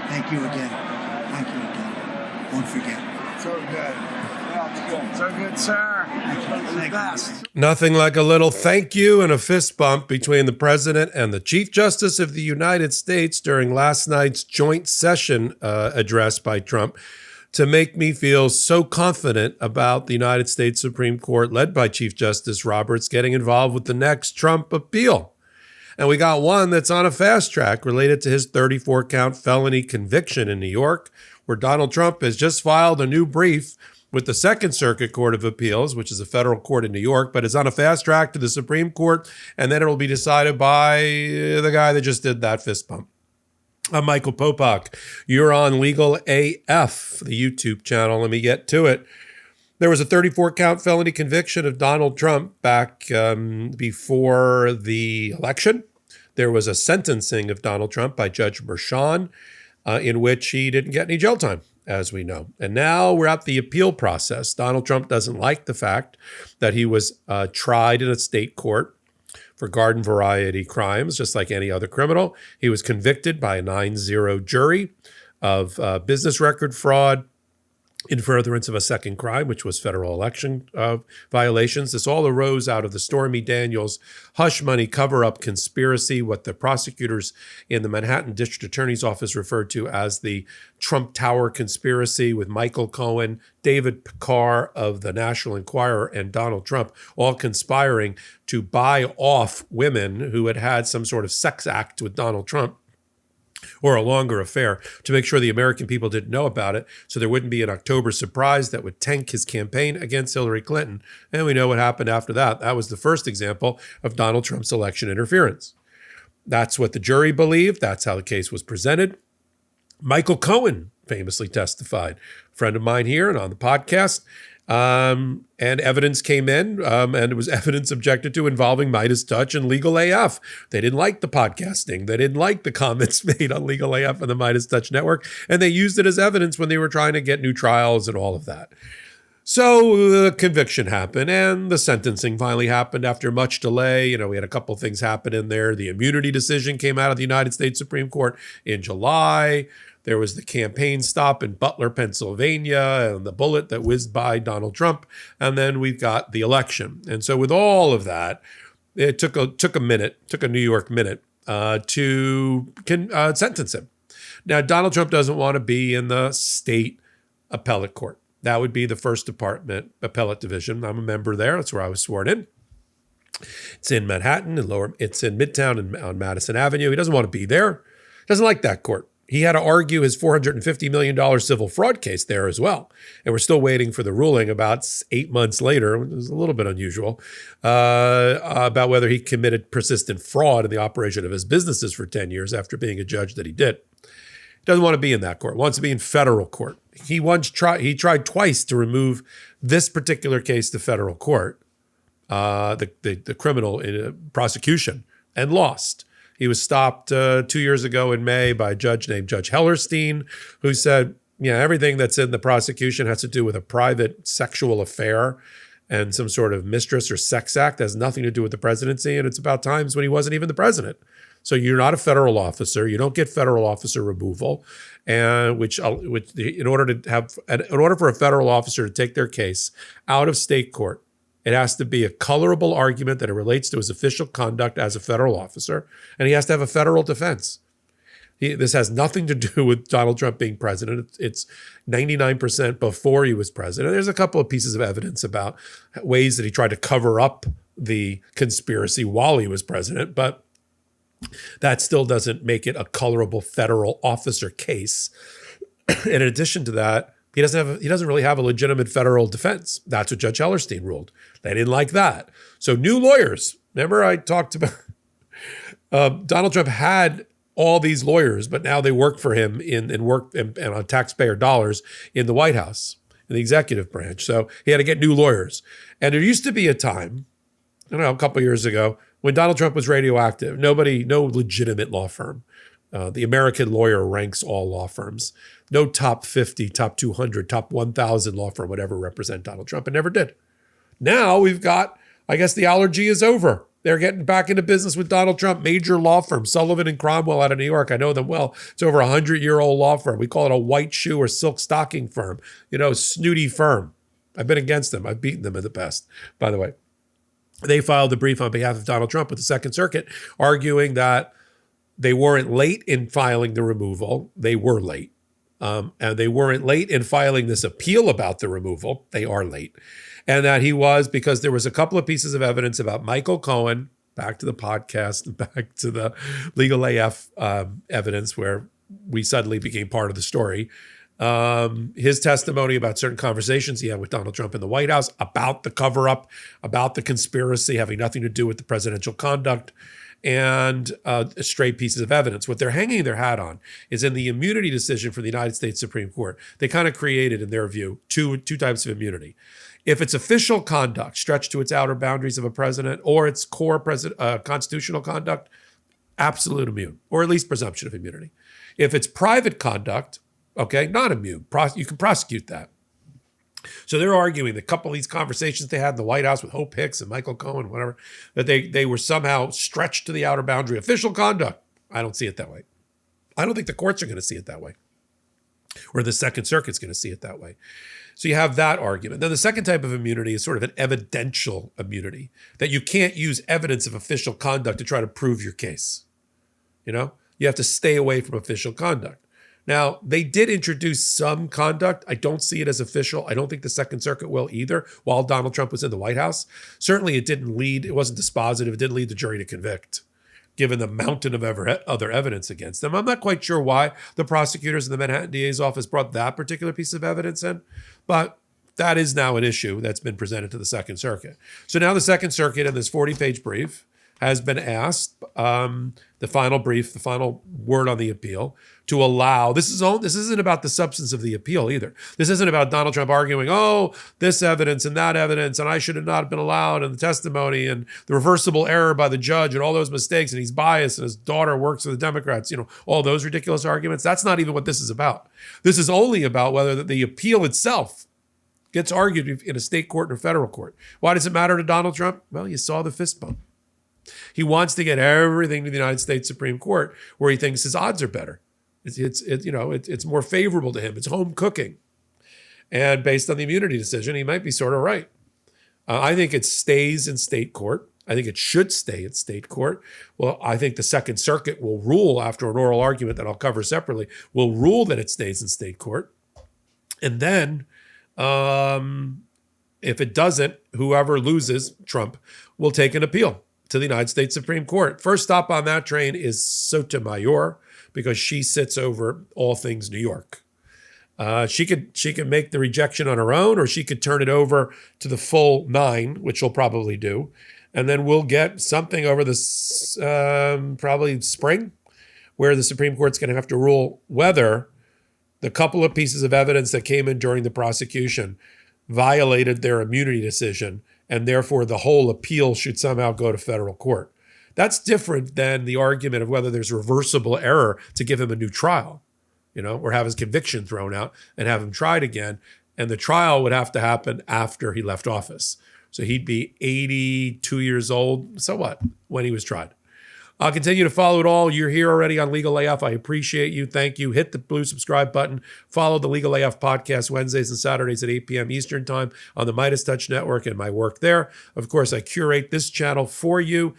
Thank you again. Thank you again. Won't forget. So good. Yeah, it's good. So good, sir. Thank you. Best. Nothing like a little thank you and a fist bump between the president and the Chief Justice of the United States during last night's joint session address by Trump to make me feel so confident about the United States Supreme Court, led by Chief Justice Roberts, getting involved with the next Trump appeal. And we got one that's on a fast track related to his 34-count felony conviction in New York, where Donald Trump has just filed a new brief with the Second Circuit Court of Appeals, which is a federal court in New York, but is on a fast track to the Supreme Court, and then it will be decided by the guy that just did that fist bump. I'm Michael Popok. You're on Legal AF, the YouTube channel. Let me get to it. There was a 34-count felony conviction of Donald Trump back before the election. There was a sentencing of Donald Trump by Judge Merchan in which he didn't get any jail time, as we know. And now we're at the appeal process. Donald Trump doesn't like the fact that he was tried in a state court for garden variety crimes, just like any other criminal. He was convicted by a 9-0 jury of business record fraud in furtherance of a second crime, which was federal election violations. This all arose out of the Stormy Daniels hush money cover-up conspiracy, what the prosecutors in the Manhattan District Attorney's Office referred to as the Trump Tower conspiracy, with Michael Cohen, David Picard of the National Enquirer, and Donald Trump all conspiring to buy off women who had had some sort of sex act with Donald Trump, or a longer affair, to make sure the American people didn't know about it, so there wouldn't be an October surprise that would tank his campaign against Hillary Clinton. And we know what happened after that. That was the first example of Donald Trump's election interference. That's what the jury believed. That's how the case was presented. Michael Cohen famously testified, a friend of mine here and on the podcast. And evidence came in, and it was evidence objected to involving Midas Touch and Legal AF. They didn't like the podcasting. They didn't like the comments made on Legal AF and the Midas Touch network, and they used it as evidence when they were trying to get new trials and all of that. So the conviction happened, and the sentencing finally happened after much delay. We had a couple things happen in there. The immunity decision came out of the United States Supreme Court in July. There was the campaign stop in Butler, Pennsylvania, and the bullet that whizzed by Donald Trump. And then we've got the election. And so with all of that, it took a New York minute to sentence him. Now, Donald Trump doesn't want to be in the state appellate court. That would be the First Department Appellate Division. I'm a member there. That's where I was sworn in. It's in Manhattan, it's in Midtown and on Madison Avenue. He doesn't want to be there. He doesn't like that court. He had to argue his $450 million civil fraud case there as well. And we're still waiting for the ruling about 8 months later, which is a little bit unusual, about whether he committed persistent fraud in the operation of his businesses for 10 years after being a judge that he did. He doesn't want to be in that court. He wants to be in federal court. He tried twice to remove this particular case to federal court, the criminal prosecution, and lost. He was stopped 2 years ago in May by a judge named Judge Hellerstein, who said, everything that's in the prosecution has to do with a private sexual affair and some sort of mistress or sex act. It has nothing to do with the presidency, and it's about times when he wasn't even the president. So you're not a federal officer. You don't get federal officer removal, and which in order for a federal officer to take their case out of state court, it has to be a colorable argument that it relates to his official conduct as a federal officer, and he has to have a federal defense. This has nothing to do with Donald Trump being president. It's 99% before he was president. There's a couple of pieces of evidence about ways that he tried to cover up the conspiracy while he was president, but that still doesn't make it a colorable federal officer case. In addition to that, he doesn't really have a legitimate federal defense. That's what Judge Hellerstein ruled. They didn't like that. So new lawyers. Remember I talked about Donald Trump had all these lawyers, but now they work for him and work and on taxpayer dollars in the White House, in the executive branch. So he had to get new lawyers. And there used to be a time, a couple of years ago, when Donald Trump was radioactive. No legitimate law firm. The American lawyer ranks all law firms. No top 50, top 200, top 1,000 law firm would ever represent Donald Trump, and never did. Now we've got, I guess the allergy is over. They're getting back into business with Donald Trump, major law firm, Sullivan and Cromwell out of New York. I know them well. It's over 100-year-old law firm. We call it a white shoe or silk stocking firm, snooty firm. I've been against them. I've beaten them in the past, by the way. They filed a brief on behalf of Donald Trump with the Second Circuit, arguing that they weren't late in filing the removal. They were late. And they weren't late in filing this appeal about the removal. They are late. And that he was, because there was a couple of pieces of evidence about Michael Cohen, back to the podcast, back to the Legal AF evidence where we suddenly became part of the story. His testimony about certain conversations he had with Donald Trump in the White House about the cover-up, about the conspiracy having nothing to do with the presidential conduct, and stray pieces of evidence. What they're hanging their hat on is in the immunity decision for the United States Supreme Court. They kind of created, in their view, two types of immunity. If it's official conduct stretched to its outer boundaries of a president or its core constitutional conduct, absolute immune, or at least presumption of immunity. If it's private conduct, okay, not immune. You can prosecute that. So they're arguing the couple of these conversations they had in the White House with Hope Hicks and Michael Cohen, whatever, that they were somehow stretched to the outer boundary. Official conduct. I don't see it that way. I don't think the courts are going to see it that way, or the Second Circuit's going to see it that way. So you have that argument. Then the second type of immunity is sort of an evidential immunity, that you can't use evidence of official conduct to try to prove your case. You have to stay away from official conduct. Now, they did introduce some conduct. I don't see it as official. I don't think the Second Circuit will either, while Donald Trump was in the White House. Certainly it wasn't dispositive. It didn't lead the jury to convict, given the mountain of other evidence against them. I'm not quite sure why the prosecutors in the Manhattan DA's office brought that particular piece of evidence in, but that is now an issue that's been presented to the Second Circuit. So now the Second Circuit, in this 40-page brief, has been asked, the final brief, the final word on the appeal, to allow, this isn't about the substance of the appeal either. This isn't about Donald Trump arguing, this evidence and that evidence, and I should have not been allowed, and the testimony, and the reversible error by the judge, and all those mistakes, and he's biased, and his daughter works for the Democrats, all those ridiculous arguments. That's not even what this is about. This is only about whether the appeal itself gets argued in a state court or a federal court. Why does it matter to Donald Trump? Well, you saw the fist bump. He wants to get everything to the United States Supreme Court, where he thinks his odds are better. It's more favorable to him. It's home cooking. And based on the immunity decision, he might be sort of right. I think it stays in state court. I think it should stay in state court. Well, I think the Second Circuit will rule, after an oral argument that I'll cover separately, will rule that it stays in state court. And then if it doesn't, whoever loses, Trump, will take an appeal to the United States Supreme Court. First stop on that train is Sotomayor, because she sits over all things New York. She could make the rejection on her own, or she could turn it over to the full 9, which she'll probably do. And then we'll get something over this probably spring, where the Supreme Court's going to have to rule whether the couple of pieces of evidence that came in during the prosecution violated their immunity decision, and therefore the whole appeal should somehow go to federal court. That's different than the argument of whether there's reversible error to give him a new trial, or have his conviction thrown out and have him tried again. And the trial would have to happen after he left office. So he'd be 82 years old. So what? When he was tried. I'll continue to follow it all. You're here already on Legal AF. I appreciate you. Thank you. Hit the blue subscribe button. Follow the Legal AF podcast Wednesdays and Saturdays at 8 p.m. Eastern Time on the Midas Touch Network and my work there. Of course, I curate this channel for you.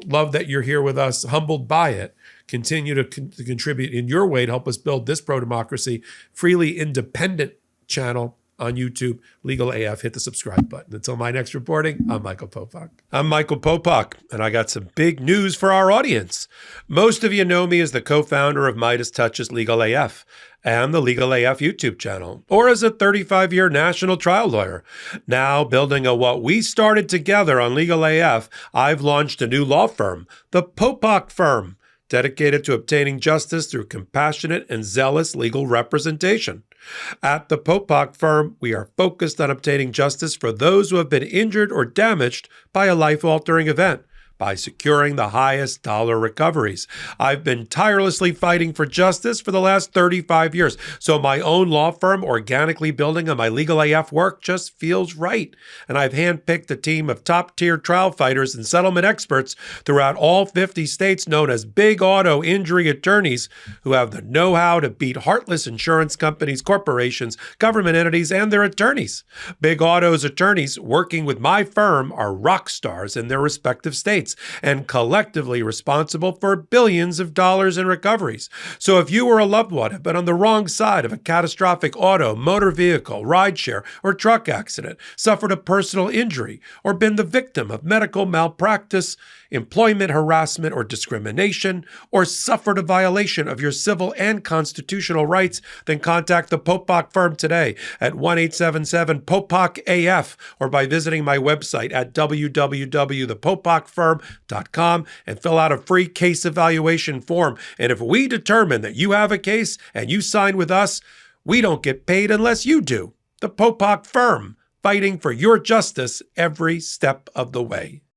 Love that you're here with us. Humbled by it. Continue to contribute in your way to help us build this pro-democracy, freely independent channel on YouTube, Legal AF. Hit the subscribe button. Until my next reporting, I'm Michael Popok. I'm Michael Popok, and I got some big news for our audience. Most of you know me as the co-founder of Midas Touch's Legal AF and the Legal AF YouTube channel, or as a 35-year national trial lawyer. Now, building on what we started together on Legal AF, I've launched a new law firm, the Popok Firm, dedicated to obtaining justice through compassionate and zealous legal representation. At the Popok Firm, we are focused on obtaining justice for those who have been injured or damaged by a life-altering event, by securing the highest dollar recoveries. I've been tirelessly fighting for justice for the last 35 years, so my own law firm organically building on my Legal AF work just feels right. And I've handpicked a team of top-tier trial fighters and settlement experts throughout all 50 states known as big auto injury attorneys who have the know-how to beat heartless insurance companies, corporations, government entities, and their attorneys. Big Auto's attorneys working with my firm are rock stars in their respective states and collectively responsible for billions of dollars in recoveries. So if you or a loved one have been on the wrong side of a catastrophic auto, motor vehicle, rideshare, or truck accident, suffered a personal injury, or been the victim of medical malpractice, employment harassment or discrimination, or suffered a violation of your civil and constitutional rights, then contact the Popok Firm today at 1-877-POPOK-AF or by visiting my website at www.thepopokfirm.com and fill out a free case evaluation form. And if we determine that you have a case and you sign with us, we don't get paid unless you do. The Popok Firm, fighting for your justice every step of the way.